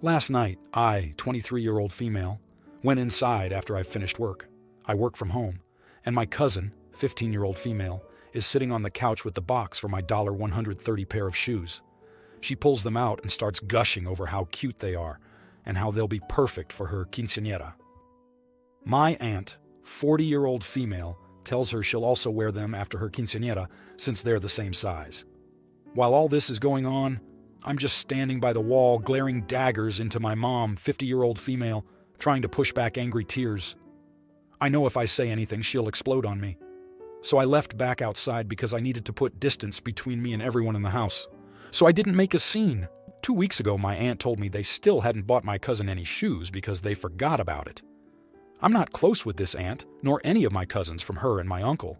Last night, I, 23-year-old female, went inside after I finished work. I work from home, and my cousin, 15-year-old female, is sitting on the couch with the box for my $130 pair of shoes. She pulls them out and starts gushing over how cute they are and how they'll be perfect for her quinceañera. My aunt, 40-year-old female, tells her she'll also wear them after her quinceañera since they're the same size. While all this is going on, I'm just standing by the wall glaring daggers into my mom, 50-year-old female, trying to push back angry tears. I know if I say anything, she'll explode on me. So I left back outside because I needed to put distance between me and everyone in the house. So I didn't make a scene. 2 weeks ago, my aunt told me they still hadn't bought my cousin any shoes because they forgot about it. I'm not close with this aunt, nor any of my cousins from her and my uncle.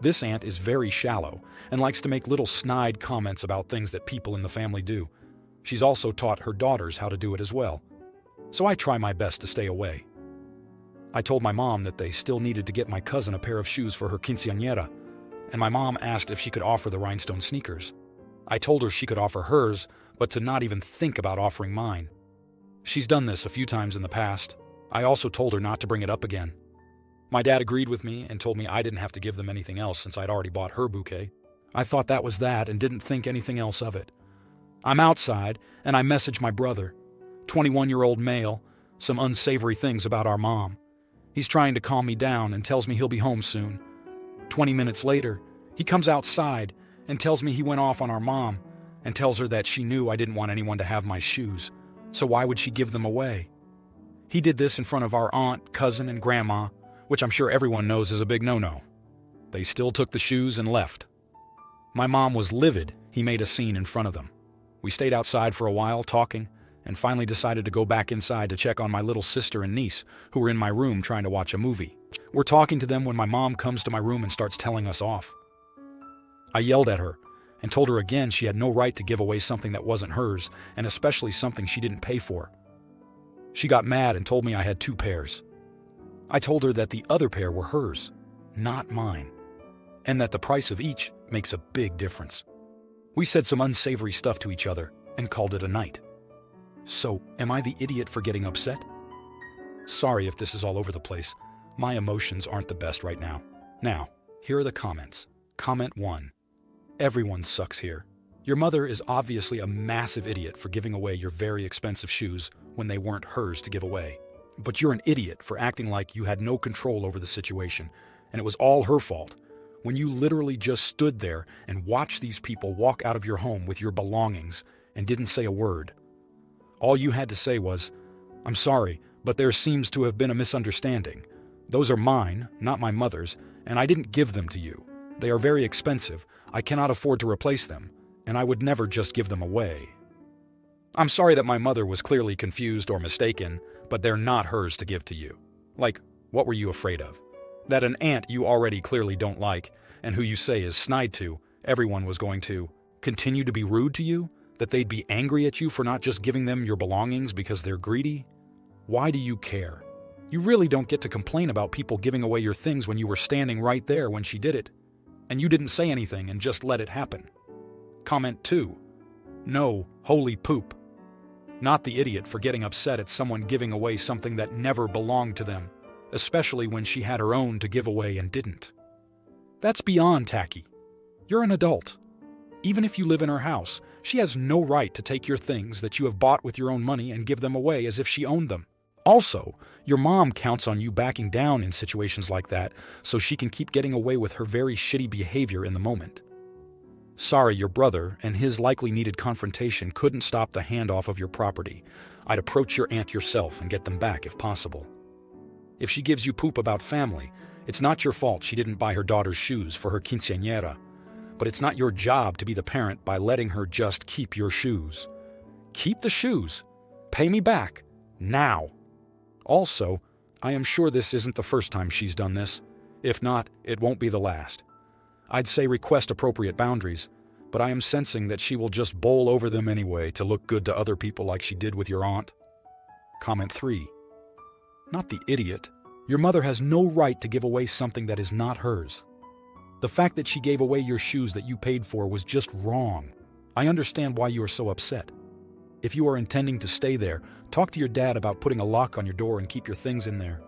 This aunt is very shallow and likes to make little snide comments about things that people in the family do. She's also taught her daughters how to do it as well. So I try my best to stay away. I told my mom that they still needed to get my cousin a pair of shoes for her quinceañera, and my mom asked if she could offer the rhinestone sneakers. I told her she could offer hers, but to not even think about offering mine. She's done this a few times in the past. I also told her not to bring it up again. My dad agreed with me and told me I didn't have to give them anything else since I'd already bought her bouquet. I thought that was that and didn't think anything else of it. I'm outside and I message my brother, 21-year-old male, some unsavory things about our mom. He's trying to calm me down and tells me he'll be home soon. 20 minutes later, he comes outside and tells me he went off on our mom and tells her that she knew I didn't want anyone to have my shoes, so why would she give them away? He did this in front of our aunt, cousin, and grandma, which I'm sure everyone knows is a big no-no. They still took the shoes and left. My mom was livid he made a scene in front of them. We stayed outside for a while talking and finally decided to go back inside to check on my little sister and niece who were in my room trying to watch a movie. We're talking to them when my mom comes to my room and starts telling us off. I yelled at her and told her again she had no right to give away something that wasn't hers, and especially something she didn't pay for. She got mad and told me I had 2 pairs. I told her that the other pair were hers, not mine, and that the price of each makes a big difference. We said some unsavory stuff to each other and called it a night. So, am I the idiot for getting upset? Sorry if this is all over the place. My emotions aren't the best right now. Now, here are the comments. Comment 1. Everyone sucks here. Your mother is obviously a massive idiot for giving away your very expensive shoes when they weren't hers to give away. But you're an idiot for acting like you had no control over the situation, and it was all her fault, when you literally just stood there and watched these people walk out of your home with your belongings and didn't say a word. All you had to say was, "I'm sorry, but there seems to have been a misunderstanding. Those are mine, not my mother's, and I didn't give them to you. They are very expensive. I cannot afford to replace them, and I would never just give them away. I'm sorry that my mother was clearly confused or mistaken, but they're not hers to give to you. Like, what were you afraid of? That an aunt you already clearly don't like, and who you say is snide to, everyone was going to continue to be rude to you? That they'd be angry at you for not just giving them your belongings because they're greedy? Why do you care? You really don't get to complain about people giving away your things when you were standing right there when she did it, and you didn't say anything and just let it happen." Comment 2. No, holy poop. Not the idiot for getting upset at someone giving away something that never belonged to them, especially when she had her own to give away and didn't. That's beyond tacky. You're an adult. Even if you live in her house, she has no right to take your things that you have bought with your own money and give them away as if she owned them. Also, your mom counts on you backing down in situations like that so she can keep getting away with her very shitty behavior in the moment. Sorry, your brother and his likely needed confrontation couldn't stop the handoff of your property. I'd approach your aunt yourself and get them back if possible. If she gives you poop about family, it's not your fault she didn't buy her daughter's shoes for her quinceañera, but it's not your job to be the parent by letting her just keep your shoes. Keep the shoes. Pay me back. Now. Also, I am sure this isn't the first time she's done this. If not, it won't be the last. I'd say request appropriate boundaries, but I am sensing that she will just bowl over them anyway to look good to other people like she did with your aunt. Comment 3. Not the idiot. Your mother has no right to give away something that is not hers. The fact that she gave away your shoes that you paid for was just wrong. I understand why you are so upset. If you are intending to stay there, talk to your dad about putting a lock on your door and keep your things in there.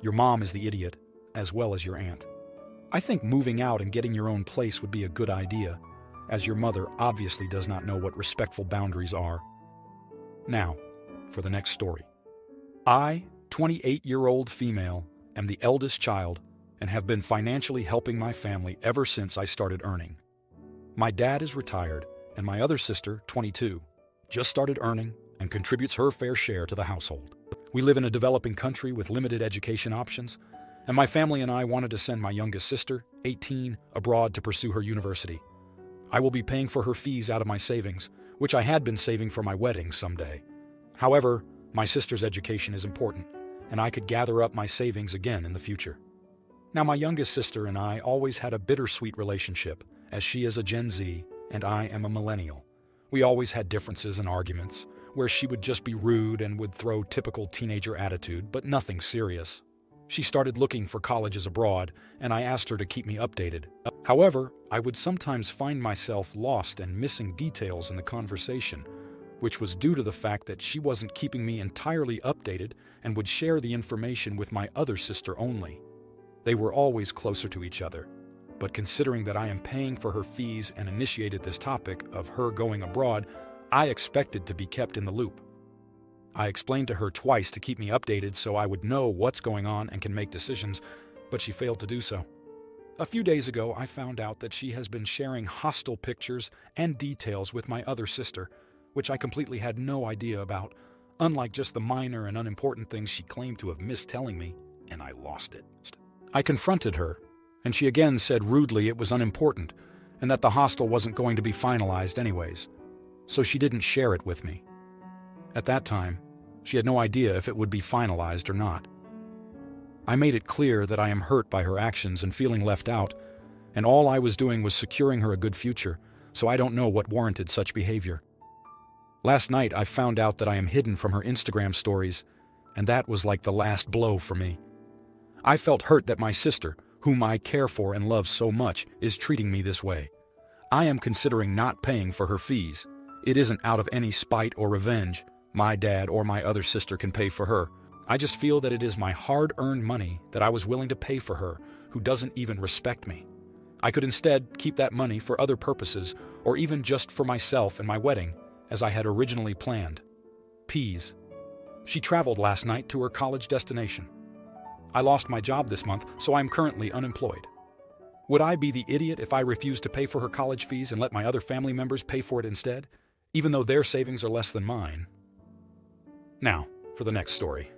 Your mom is the idiot, as well as your aunt. I think moving out and getting your own place would be a good idea, as your mother obviously does not know what respectful boundaries are. Now, for the next story. I, 28-year-old female, am the eldest child and have been financially helping my family ever since I started earning. My dad is retired, and my other sister, 22, just started earning and contributes her fair share to the household. We live in a developing country with limited education options, and my family and I wanted to send my youngest sister, 18, abroad to pursue her university. I will be paying for her fees out of my savings, which I had been saving for my wedding someday. However, my sister's education is important, and I could gather up my savings again in the future. Now, my youngest sister and I always had a bittersweet relationship, as she is a Gen Z and I am a millennial. We always had differences and arguments, where she would just be rude and would throw typical teenager attitude, but nothing serious. She started looking for colleges abroad, and I asked her to keep me updated. However, I would sometimes find myself lost and missing details in the conversation, which was due to the fact that she wasn't keeping me entirely updated and would share the information with my other sister only. They were always closer to each other, but considering that I am paying for her fees and initiated this topic of her going abroad, I expected to be kept in the loop. I explained to her twice to keep me updated so I would know what's going on and can make decisions, but she failed to do so. A few days ago, I found out that she has been sharing hostile pictures and details with my other sister, which I completely had no idea about, unlike just the minor and unimportant things she claimed to have missed telling me, and I lost it. I confronted her, and she again said rudely it was unimportant and that the hostel wasn't going to be finalized anyways, so she didn't share it with me. At that time, she had no idea if it would be finalized or not. I made it clear that I am hurt by her actions and feeling left out, and all I was doing was securing her a good future, so I don't know what warranted such behavior. Last night, I found out that I am hidden from her Instagram stories, and that was like the last blow for me. I felt hurt that my sister, whom I care for and love so much, is treating me this way. I am considering not paying for her fees. It isn't out of any spite or revenge. My dad or my other sister can pay for her. I just feel that it is my hard-earned money that I was willing to pay for her, who doesn't even respect me. I could instead keep that money for other purposes, or even just for myself and my wedding, as I had originally planned. Peas. She traveled last night to her college destination. I lost my job this month, so I am currently unemployed. Would I be the idiot if I refused to pay for her college fees and let my other family members pay for it instead, even though their savings are less than mine? Now, for the next story.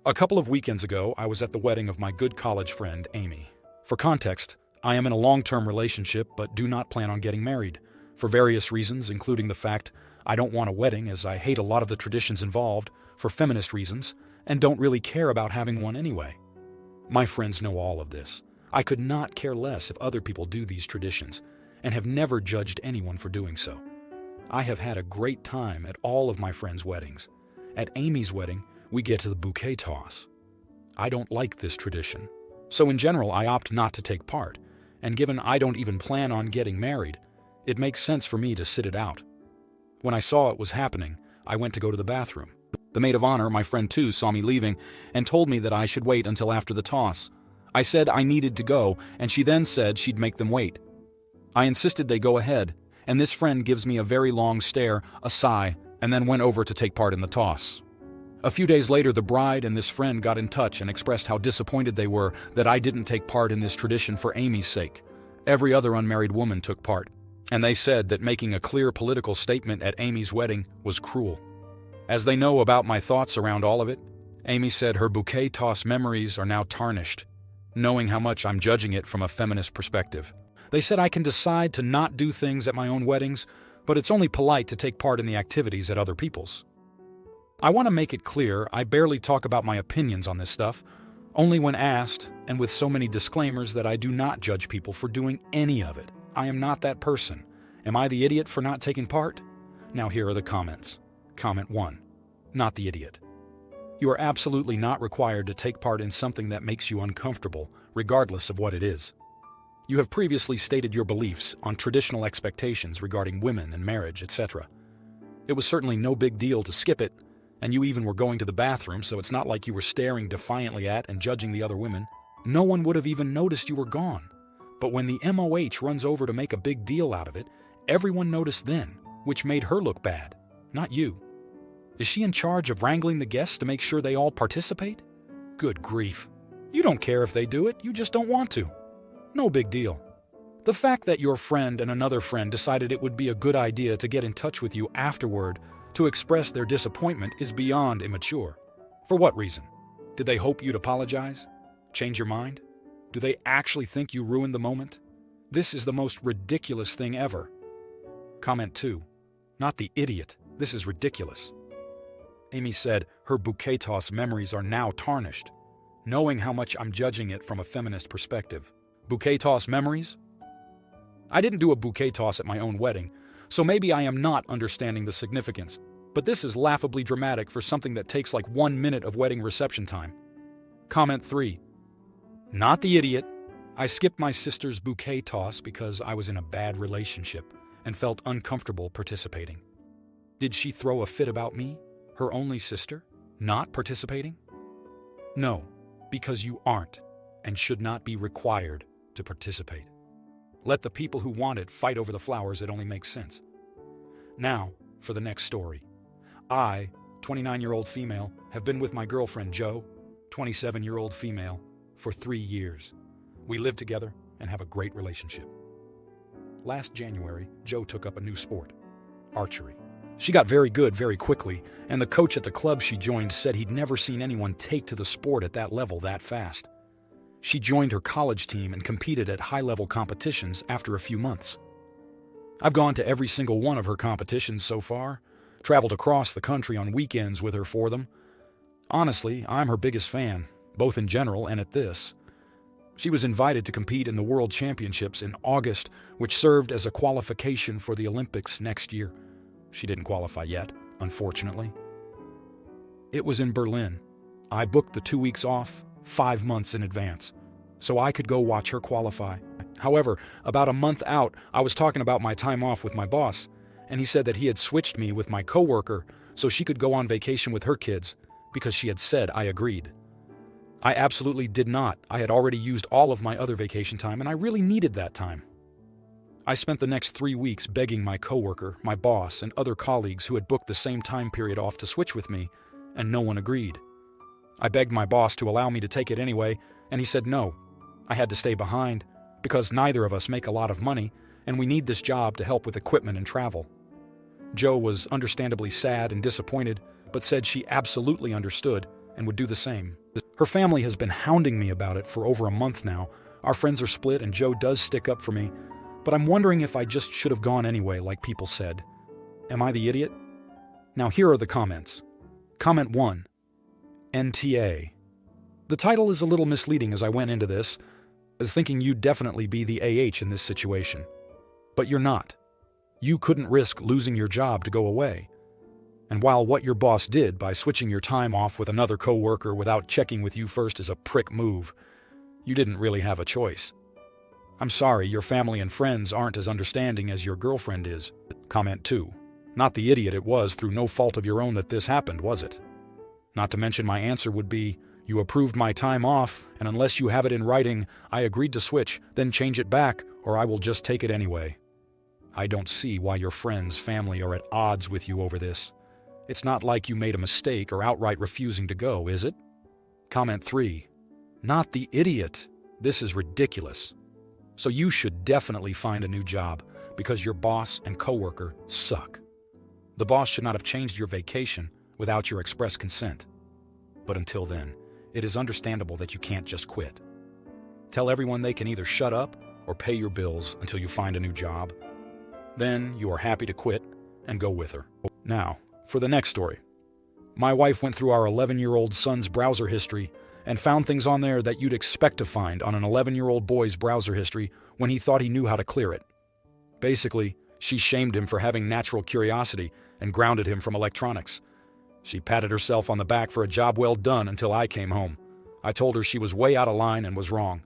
A couple of weekends ago, I was at the wedding of my good college friend, Amy. For context, I am in a long-term relationship but do not plan on getting married, for various reasons, including the fact I don't want a wedding as I hate a lot of the traditions involved, for feminist reasons, and don't really care about having one anyway. My friends know all of this. I could not care less if other people do these traditions, and have never judged anyone for doing so. I have had a great time at all of my friends' weddings. At Amy's wedding, we get to the bouquet toss. I don't like this tradition, so in general I opt not to take part, and given I don't even plan on getting married, it makes sense for me to sit it out. When I saw it was happening, I went to go to the bathroom. The maid of honor, my friend too, saw me leaving and told me that I should wait until after the toss. I said I needed to go, and she then said she'd make them wait. I insisted they go ahead, and this friend gives me a very long stare, a sigh, and then went over to take part in the toss. A few days later, the bride and this friend got in touch and expressed how disappointed they were that I didn't take part in this tradition for Amy's sake. Every other unmarried woman took part, and they said that making a clear political statement at Amy's wedding was cruel. As they know about my thoughts around all of it, Amy said her bouquet toss memories are now tarnished, knowing how much I'm judging it from a feminist perspective. They said I can decide to not do things at my own weddings, but it's only polite to take part in the activities at other people's. I want to make it clear I barely talk about my opinions on this stuff, only when asked, and with so many disclaimers that I do not judge people for doing any of it. I am not that person. Am I the idiot for not taking part? Now here are the comments. Comment 1. Not the idiot. You are absolutely not required to take part in something that makes you uncomfortable, regardless of what it is. You have previously stated your beliefs on traditional expectations regarding women and marriage, etc. It was certainly no big deal to skip it, and you even were going to the bathroom, so it's not like you were staring defiantly at and judging the other women. No one would have even noticed you were gone. But when the MOH runs over to make a big deal out of it, everyone noticed then, which made her look bad, not you. Is she in charge of wrangling the guests to make sure they all participate? Good grief. You don't care if they do it, you just don't want to. No big deal. The fact that your friend and another friend decided it would be a good idea to get in touch with you afterward to express their disappointment is beyond immature. For what reason? Did they hope you'd apologize? Change your mind? Do they actually think you ruined the moment? This is the most ridiculous thing ever. Comment 2. Not the idiot. This is ridiculous. Amy said her bouquet toss memories are now tarnished, knowing how much I'm judging it from a feminist perspective. Bouquet toss memories? I didn't do a bouquet toss at my own wedding, so maybe I am not understanding the significance, but this is laughably dramatic for something that takes like 1 minute of wedding reception time. Comment 3. Not the idiot. I skipped my sister's bouquet toss because I was in a bad relationship and felt uncomfortable participating. Did she throw a fit about me, her only sister, not participating? No, because you aren't and should not be required to participate. Let the people who want it fight over the flowers. It only makes sense. Now, for the next story. I, 29-year-old female, have been with my girlfriend Joe, 27-year-old female, for 3 years. We live together and have a great relationship. Last January, Joe took up a new sport, archery. She got very good very quickly, and the coach at the club she joined said he'd never seen anyone take to the sport at that level that fast. She joined her college team and competed at high-level competitions after a few months. I've gone to every single one of her competitions so far, traveled across the country on weekends with her for them. Honestly, I'm her biggest fan, both in general and at this. She was invited to compete in the World Championships in August, which served as a qualification for the Olympics next year. She didn't qualify yet, unfortunately. It was in Berlin. I booked the 2 weeks off 5 months in advance, so I could go watch her qualify. However, about a month out, I was talking about my time off with my boss, and he said that he had switched me with my coworker so she could go on vacation with her kids because she had said I agreed. I absolutely did not. I had already used all of my other vacation time, and I really needed that time. I spent the next 3 weeks begging my coworker, my boss, and other colleagues who had booked the same time period off to switch with me, and no one agreed. I begged my boss to allow me to take it anyway, and he said no. I had to stay behind, because neither of us make a lot of money, and we need this job to help with equipment and travel. Joe was understandably sad and disappointed, but said she absolutely understood and would do the same. Her family has been hounding me about it for over a month now. Our friends are split and Joe does stick up for me, but I'm wondering if I just should have gone anyway, like people said. Am I the idiot? Now here are the comments. Comment 1. NTA. The title is a little misleading as I went into this, as thinking you'd definitely be the AH in this situation. But you're not. You couldn't risk losing your job to go away. And while what your boss did by switching your time off with another coworker without checking with you first is a prick move, you didn't really have a choice. I'm sorry your family and friends aren't as understanding as your girlfriend is. Comment 2. Not the idiot it was through no fault of your own that this happened, was it? Not to mention my answer would be, you approved my time off, and unless you have it in writing, I agreed to switch, then change it back, or I will just take it anyway. I don't see why your friends, family are at odds with you over this. It's not like you made a mistake or outright refusing to go, is it? Comment 3. Not the idiot. This is ridiculous. So you should definitely find a new job because your boss and coworker suck. The boss should not have changed your vacation without your express consent. But until then, it is understandable that you can't just quit. Tell everyone they can either shut up or pay your bills until you find a new job. Then you are happy to quit and go with her. Now, for the next story. My wife went through our 11-year-old son's browser history and found things on there that you'd expect to find on an 11-year-old boy's browser history when he thought he knew how to clear it. Basically, she shamed him for having natural curiosity and grounded him from electronics. She patted herself on the back for a job well done until I came home. I told her she was way out of line and was wrong.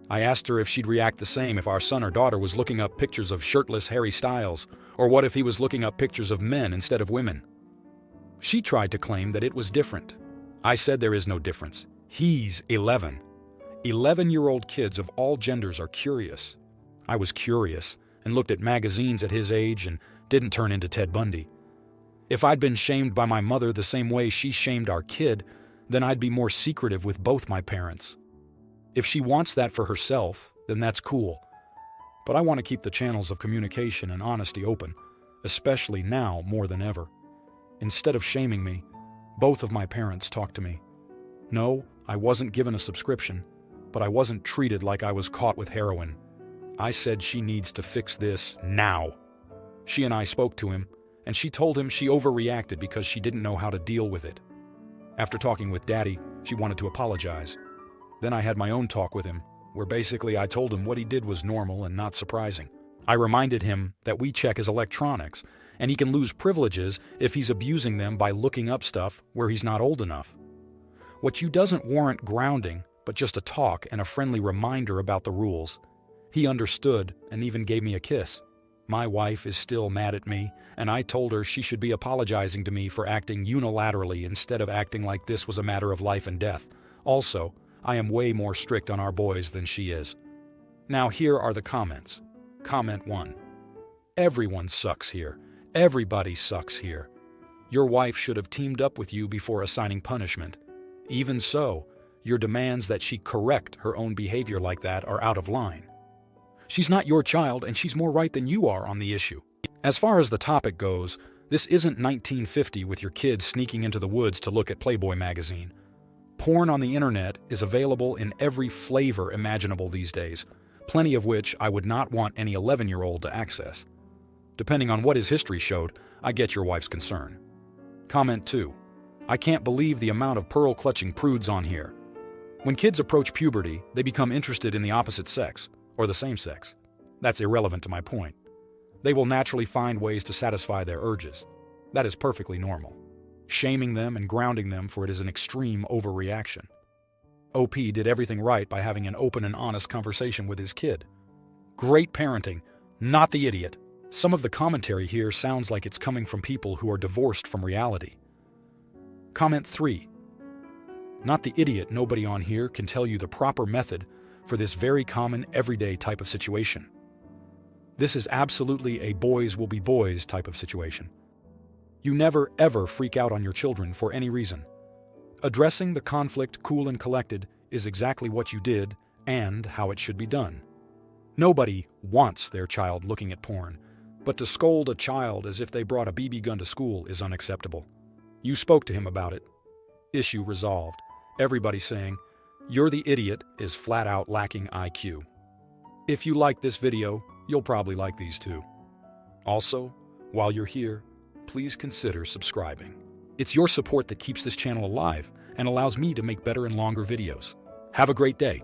I asked her if she'd react the same if our son or daughter was looking up pictures of shirtless Harry Styles, or what if he was looking up pictures of men instead of women. She tried to claim that it was different. I said there is no difference. He's 11. 11-year-old kids of all genders are curious. I was curious and looked at magazines at his age and didn't turn into Ted Bundy. If I'd been shamed by my mother the same way she shamed our kid, then I'd be more secretive with both my parents. If she wants that for herself, then that's cool. But I want to keep the channels of communication and honesty open, especially now more than ever. Instead of shaming me, both of my parents talked to me. No, I wasn't given a subscription, but I wasn't treated like I was caught with heroin. I said she needs to fix this now. She and I spoke to him, and she told him she overreacted because she didn't know how to deal with it. After talking with Daddy, she wanted to apologize. Then I had my own talk with him, where basically I told him what he did was normal and not surprising. I reminded him that we check his electronics, and he can lose privileges if he's abusing them by looking up stuff where he's not old enough. What you doesn't warrant grounding, but just a talk and a friendly reminder about the rules. He understood and even gave me a kiss. My wife is still mad at me, and I told her she should be apologizing to me for acting unilaterally instead of acting like this was a matter of life and death. Also, I am way more strict on our boys than she is. Now here are the comments. Comment 1. Everyone sucks here. Everybody sucks here. Your wife should have teamed up with you before assigning punishment. Even so, your demands that she correct her own behavior like that are out of line. She's not your child, and she's more right than you are on the issue. As far as the topic goes, this isn't 1950 with your kids sneaking into the woods to look at Playboy magazine. Porn on the internet is available in every flavor imaginable these days, plenty of which I would not want any 11-year-old to access. Depending on what his history showed, I get your wife's concern. Comment 2. I can't believe the amount of pearl-clutching prudes on here. When kids approach puberty, they become interested in the opposite sex, or the same sex. That's irrelevant to my point. They will naturally find ways to satisfy their urges. That is perfectly normal. Shaming them and grounding them for it is an extreme overreaction. OP did everything right by having an open and honest conversation with his kid. Great parenting, not the idiot. Some of the commentary here sounds like it's coming from people who are divorced from reality. Comment 3. Not the idiot. Nobody on here can tell you the proper method for this very common everyday type of situation. This is absolutely a boys will be boys type of situation. You never ever freak out on your children for any reason. Addressing the conflict cool and collected is exactly what you did and how it should be done. Nobody wants their child looking at porn, but to scold a child as if they brought a BB gun to school is unacceptable. You spoke to him about it. Issue resolved. Everybody saying, "You're the idiot" is flat out lacking IQ. If you like this video, you'll probably like these too. Also, while you're here, please consider subscribing. It's your support that keeps this channel alive and allows me to make better and longer videos. Have a great day.